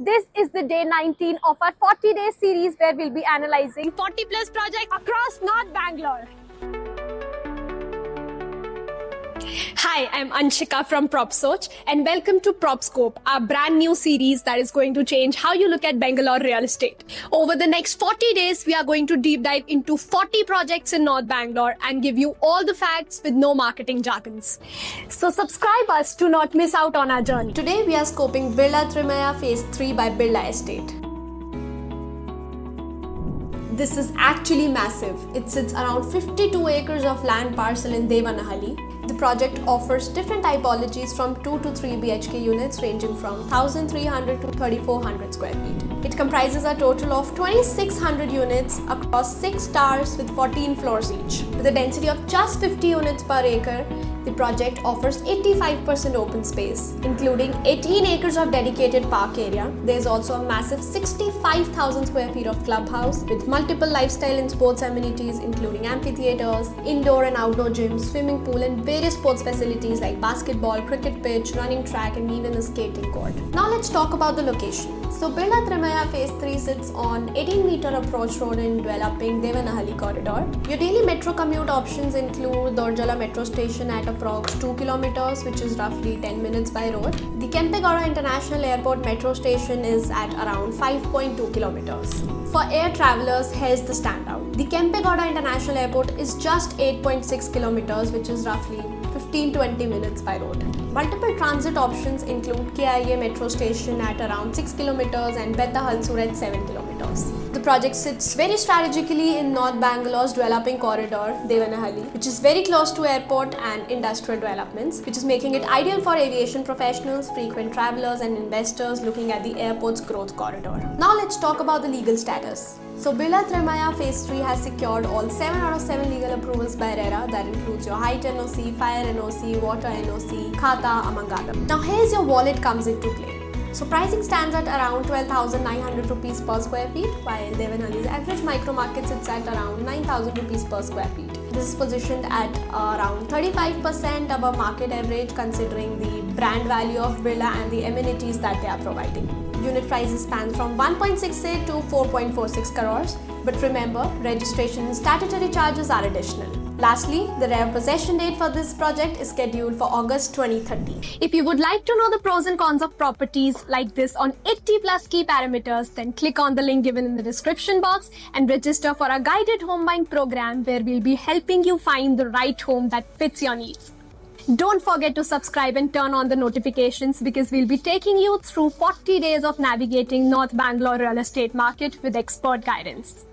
This is the day 19 of our 40-day series where we'll be analyzing 40 plus projects across North Bangalore. Hi, I'm Anshika from PropSoch and welcome to PropScope, our brand new series that is going to change how you look at Bangalore real estate. Over the next 40 days, we are going to deep dive into 40 projects in North Bangalore and give you all the facts with no marketing jargons. So subscribe us to not miss out on our journey. Today we are scoping Birla Trimaya Phase 3 by Birla Estate. This is actually massive. It sits around 52 acres of land parcel in Devanahalli. The project offers different typologies from 2 to 3 BHK units ranging from 1,300 to 3,400 square feet. It comprises a total of 2,600 units across 6 towers with 14 floors each. With a density of just 50 units per acre, the project offers 85% open space, including 18 acres of dedicated park area. There is also a massive 65,000 square feet of clubhouse with multiple lifestyle and sports amenities including amphitheaters, indoor and outdoor gyms, swimming pool and various sports facilities like basketball, cricket pitch, running track and even a skating court. Now let's talk about the location. So Birla Trimaya Phase 3 sits on 18-meter approach road in developing Devanahalli corridor. Your daily metro commute options include Dorjala metro station at approx 2 kilometers, which is roughly 10 minutes by road. The Kempegowda International Airport metro station is at around 5.2 kilometers. For air travelers, here's the standout. The Kempegowda International Airport is just 8.6 kilometers, which is roughly 15-20 minutes by road. Multiple transit options include KIA metro station at around 6 kilometers and Beta Halsur at 7 kilometers. The project sits very strategically in North Bangalore's developing corridor, Devanahalli, which is very close to airport and industrial developments, which is making it ideal for aviation professionals, frequent travelers and investors looking at the airport's growth corridor. Now let's talk about the legal status. So Birla Trimaya Phase 3 has secured all 7 out of 7 legal approvals by RERA. That includes your height NOC, fire NOC, water NOC, Khata among others. Now here's your wallet comes into play. So pricing stands at around 12,900 rupees per square feet, while Devanahalli's average micro market sits at around 9,000 rupees per square feet. This is positioned at around 35% above market average considering the brand value of Birla and the amenities that they are providing. Unit prices span from 1.68 to 4.46 crores, but remember, registration and statutory charges are additional. Lastly, the rare possession date for this project is scheduled for August 2030. If you would like to know the pros and cons of properties like this on 80 plus key parameters, then click on the link given in the description box and register for our guided home buying program where we'll be helping you find the right home that fits your needs. Don't forget to subscribe and turn on the notifications because we'll be taking you through 40 days of navigating North Bangalore real estate market with expert guidance.